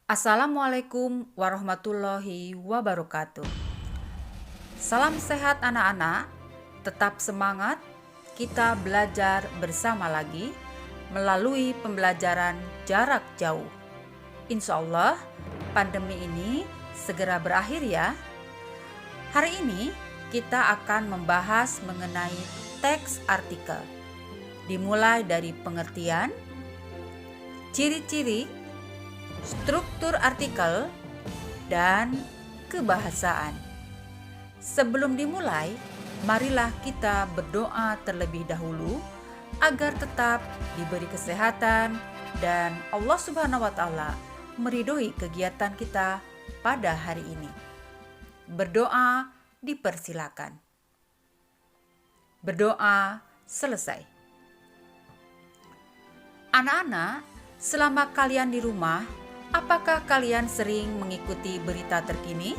Assalamualaikum warahmatullahi wabarakatuh. Salam sehat anak-anak, tetap semangat, kita belajar bersama lagi melalui pembelajaran jarak jauh. Insya Allah pandemi ini segera berakhir ya. Hari ini kita akan membahas mengenai teks artikel. Dimulai dari pengertian, ciri-ciri, struktur artikel, dan kebahasaan. Sebelum dimulai, marilah kita berdoa terlebih dahulu agar tetap diberi kesehatan dan Allah Subhanahu wa taala meridhoi kegiatan kita pada hari ini. Berdoa dipersilakan. Berdoa selesai. Anak-anak, selama kalian di rumah, apakah kalian sering mengikuti berita terkini?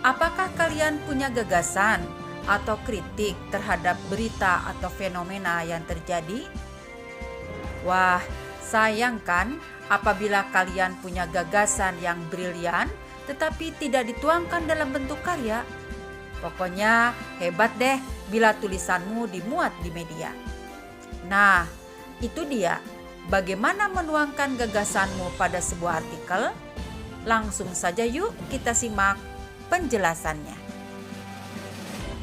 Apakah kalian punya gagasan atau kritik terhadap berita atau fenomena yang terjadi? Wah, sayang kan apabila kalian punya gagasan yang brilian tetapi tidak dituangkan dalam bentuk karya. Pokoknya hebat deh bila tulisanmu dimuat di media. Nah, itu dia. Bagaimana menuangkan gagasanmu pada sebuah artikel? Langsung saja yuk kita simak penjelasannya.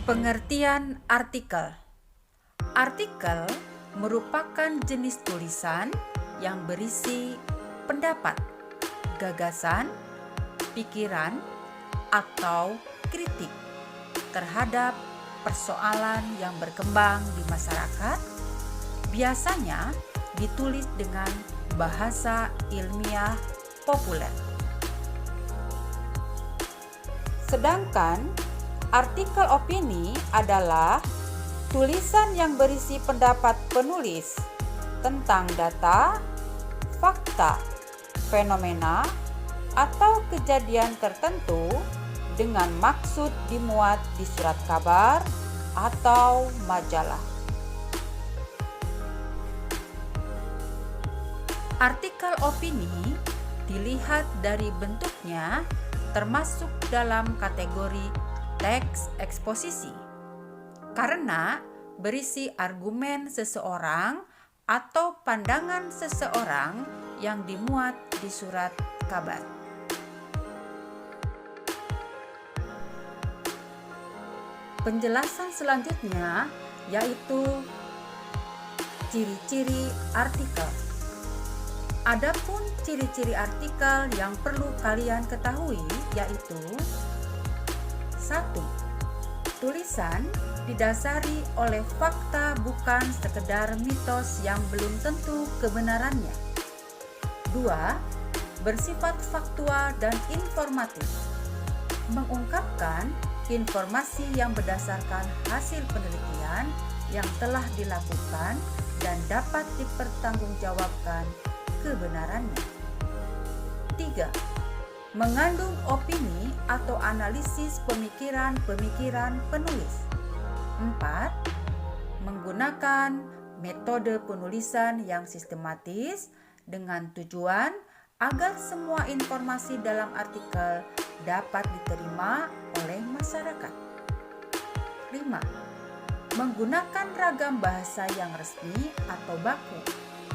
Pengertian artikel. Artikel merupakan jenis tulisan yang berisi pendapat, gagasan, pikiran, atau kritik terhadap persoalan yang berkembang di masyarakat, biasanya ditulis dengan bahasa ilmiah populer. Sedangkan artikel opini adalah tulisan yang berisi pendapat penulis tentang data, fakta, fenomena, atau kejadian tertentu dengan maksud dimuat di surat kabar atau majalah. Artikel opini dilihat dari bentuknya termasuk dalam kategori teks eksposisi karena berisi argumen seseorang atau pandangan seseorang yang dimuat di surat kabar. Penjelasan selanjutnya yaitu ciri-ciri artikel. Adapun ciri-ciri artikel yang perlu kalian ketahui yaitu 1. Tulisan didasari oleh fakta bukan sekedar mitos yang belum tentu kebenarannya. 2. Bersifat faktual dan informatif. Mengungkapkan informasi yang berdasarkan hasil penelitian yang telah dilakukan dan dapat dipertanggungjawabkan kebenarannya. 3. Mengandung opini atau analisis pemikiran-pemikiran penulis. 4. Menggunakan metode penulisan yang sistematis dengan tujuan agar semua informasi dalam artikel dapat diterima oleh masyarakat. 5. Menggunakan ragam bahasa yang resmi atau baku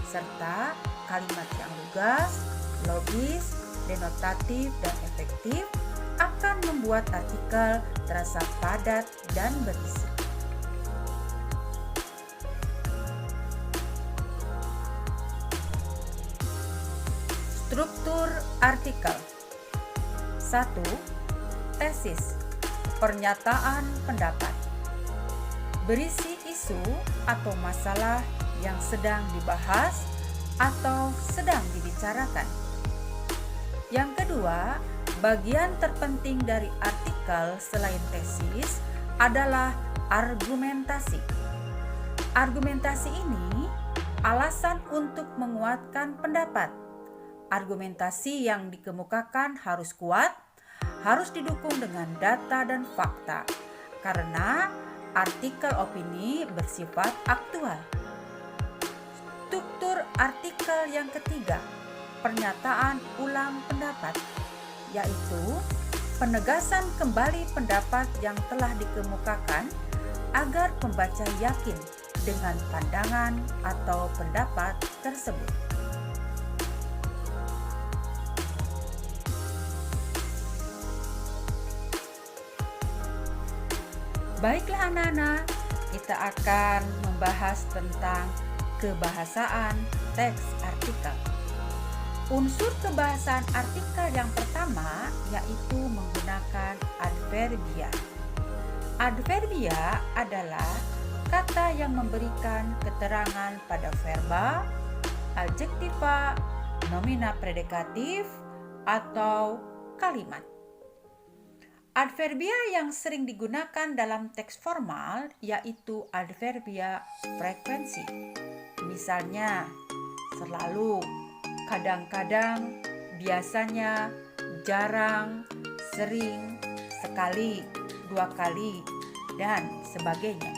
serta kalimat yang lugas, logis, denotatif, dan efektif akan membuat artikel terasa padat dan berisi. Struktur artikel. 1. Tesis, pernyataan pendapat. Berisi isu atau masalah yang sedang dibahas atau sedang dibicarakan. Yang kedua, bagian terpenting dari artikel selain tesis adalah argumentasi. Argumentasi ini alasan untuk menguatkan pendapat. Argumentasi yang dikemukakan harus kuat, harus didukung dengan data dan fakta, karena artikel opini bersifat aktual. Struktur artikel yang ketiga pernyataan ulang pendapat, yaitu penegasan kembali pendapat yang telah dikemukakan agar pembaca yakin dengan pandangan atau pendapat tersebut. Baiklah anak-anak, kita akan membahas tentang kebahasaan teks artikel. Unsur kebahasaan artikel yang pertama yaitu menggunakan adverbia. Adverbia adalah kata yang memberikan keterangan pada verba, adjektiva, nomina predikatif, atau kalimat. Adverbia yang sering digunakan dalam teks formal yaitu adverbia frekuensi. Misalnya, selalu, kadang-kadang, biasanya, jarang, sering, sekali, dua kali, dan sebagainya.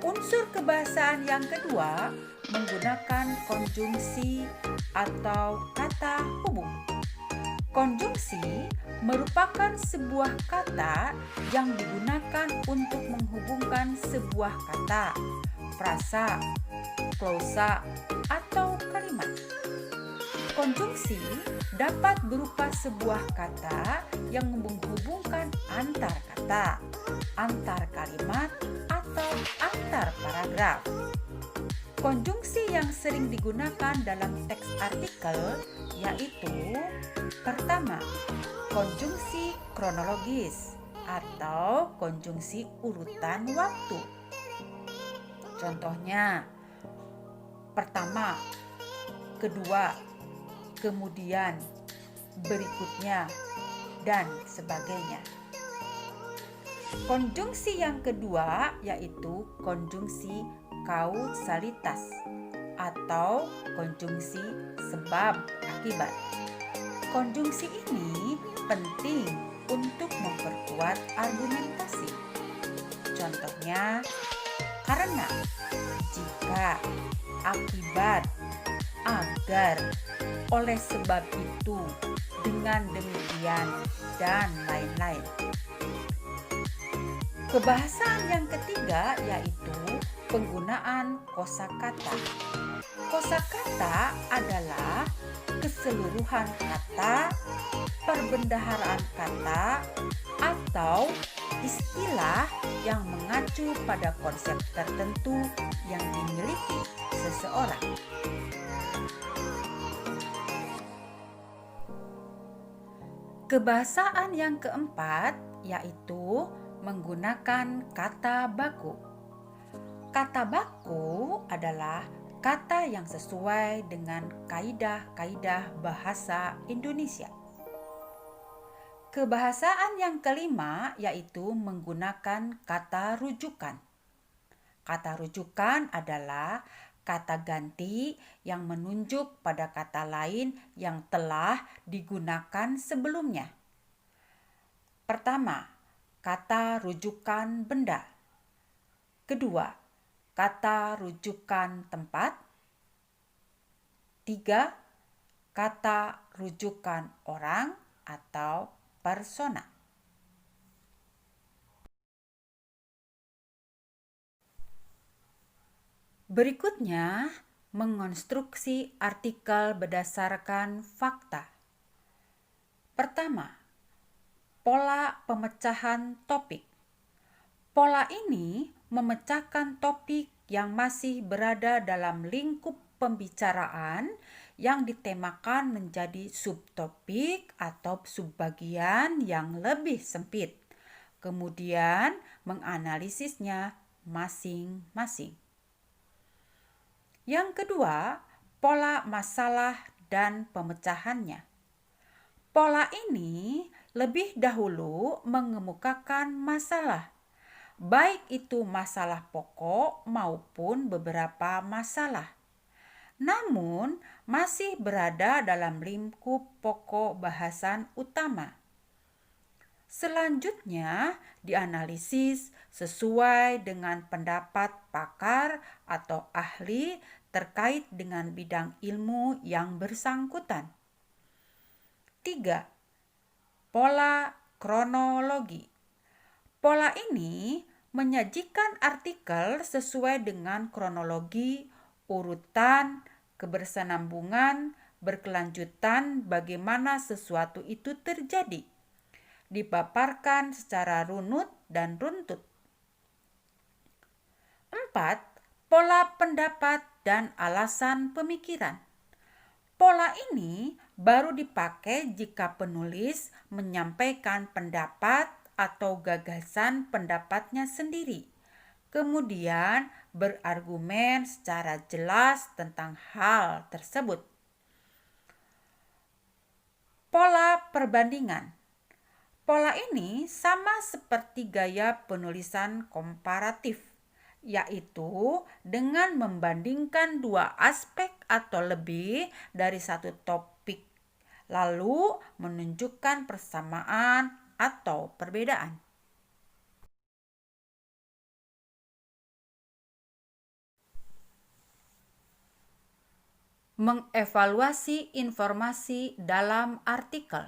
Unsur kebahasaan yang kedua menggunakan konjungsi atau kata hubung. Konjungsi merupakan sebuah kata yang digunakan untuk menghubungkan sebuah kata, frasa, klausa, atau kalimat. Konjungsi dapat berupa sebuah kata yang menghubungkan antar kata, antar kalimat, atau antar paragraf. Konjungsi yang sering digunakan dalam teks artikel yaitu pertama, konjungsi kronologis atau konjungsi urutan waktu. Contohnya, pertama, kedua, kemudian, berikutnya, dan sebagainya. Konjungsi yang kedua yaitu konjungsi kausalitas atau konjungsi sebab akibat. Konjungsi ini penting untuk memperkuat argumentasi. Contohnya, karena, jika, akibat, agar, oleh sebab itu, dengan demikian, dan lain-lain. Kebahasaan yang ketiga yaitu penggunaan kosakata. Kosakata adalah keseluruhan kata, perbendaharaan kata, atau istilah yang mengacu pada konsep tertentu yang dimiliki seseorang. Kebahasaan yang keempat yaitu menggunakan kata baku. Kata baku adalah kata yang sesuai dengan kaidah-kaidah bahasa Indonesia. Kebahasaan yang kelima yaitu menggunakan kata rujukan. Kata rujukan adalah kata ganti yang menunjuk pada kata lain yang telah digunakan sebelumnya. Pertama, kata rujukan benda. Kedua, kata rujukan tempat. Tiga, kata rujukan orang atau persona. Berikutnya, mengonstruksi artikel berdasarkan fakta. Pertama, pola pemecahan topik. Pola ini memecahkan topik yang masih berada dalam lingkup pembicaraan yang ditemakan menjadi subtopik atau subbagian yang lebih sempit, kemudian menganalisisnya masing-masing. Yang kedua, pola masalah dan pemecahannya. Pola ini lebih dahulu mengemukakan masalah, baik itu masalah pokok maupun beberapa masalah. Namun, masih berada dalam lingkup pokok bahasan utama. Selanjutnya, dianalisis sesuai dengan pendapat pakar atau ahli terkait dengan bidang ilmu yang bersangkutan. 3. Pola kronologi. Pola ini menyajikan artikel sesuai dengan kronologi, urutan, kebersenambungan, berkelanjutan bagaimana sesuatu itu terjadi. Dipaparkan secara runut dan runtut. 4. Pola pendapat dan alasan pemikiran. Pola ini baru dipakai jika penulis menyampaikan pendapat atau gagasan pendapatnya sendiri, kemudian berargumen secara jelas tentang hal tersebut. Pola perbandingan. Pola ini sama seperti gaya penulisan komparatif, yaitu dengan membandingkan dua aspek atau lebih dari satu topik, lalu menunjukkan persamaan atau perbedaan. Mengevaluasi informasi dalam artikel.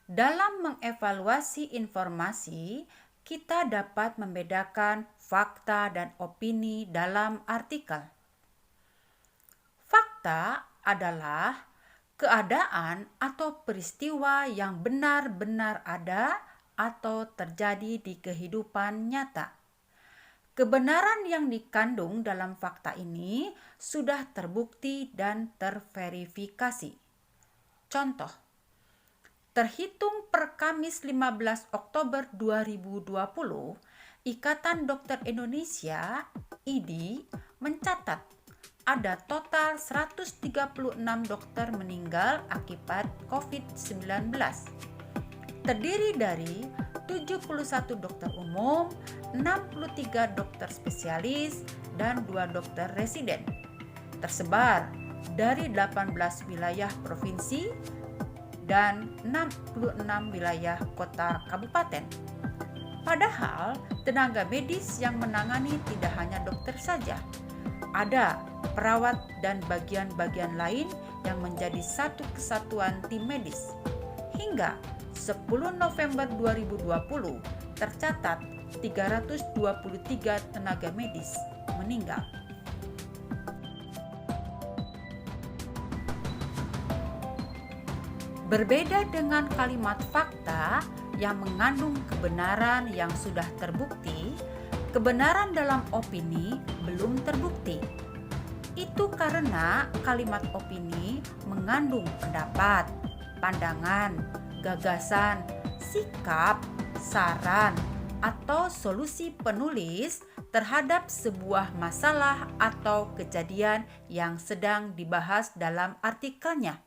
Dalam mengevaluasi informasi, kita dapat membedakan fakta dan opini dalam artikel. Fakta adalah keadaan atau peristiwa yang benar-benar ada atau terjadi di kehidupan nyata. Kebenaran yang dikandung dalam fakta ini sudah terbukti dan terverifikasi. Contoh, terhitung per Kamis 15 Oktober 2020, Ikatan Dokter Indonesia (IDI) mencatat ada total 136 dokter meninggal akibat COVID-19. Terdiri dari 71 dokter umum, 63 dokter spesialis, dan 2 dokter residen. Tersebar dari 18 wilayah provinsi dan 66 wilayah kota kabupaten. Padahal tenaga medis yang menangani tidak hanya dokter saja. Ada perawat dan bagian-bagian lain yang menjadi satu kesatuan tim medis. Hingga 10 November 2020 tercatat 323 tenaga medis meninggal. Berbeda dengan kalimat fakta yang mengandung kebenaran yang sudah terbukti, kebenaran dalam opini belum terbukti. Itu karena kalimat opini mengandung pendapat, pandangan, gagasan, sikap, saran, atau solusi penulis terhadap sebuah masalah atau kejadian yang sedang dibahas dalam artikelnya.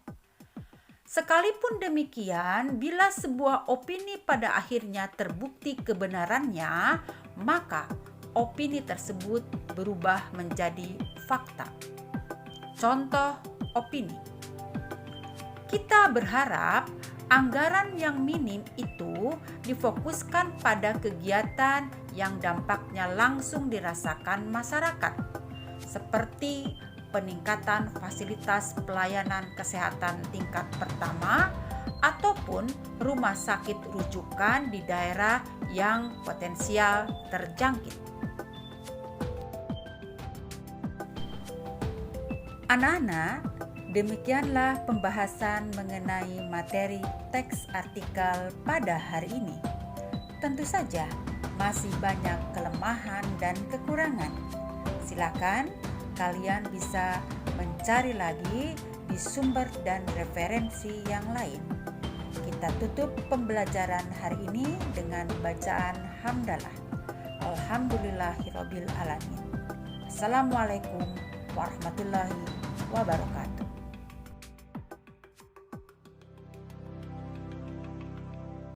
Sekalipun demikian, bila sebuah opini pada akhirnya terbukti kebenarannya, maka opini tersebut berubah menjadi fakta. Contoh opini. Kita berharap anggaran yang minim itu difokuskan pada kegiatan yang dampaknya langsung dirasakan masyarakat, seperti peningkatan fasilitas pelayanan kesehatan tingkat pertama ataupun rumah sakit rujukan di daerah yang potensial terjangkit. Anak-anak, demikianlah pembahasan mengenai materi teks artikel pada hari ini. Tentu saja masih banyak kelemahan dan kekurangan. Silakan kalian bisa mencari lagi di sumber dan referensi yang lain. Kita tutup pembelajaran hari ini dengan bacaan hamdalah. Alhamdulillahirabbil alamin. Assalamualaikum warahmatullahi wabarakatuh.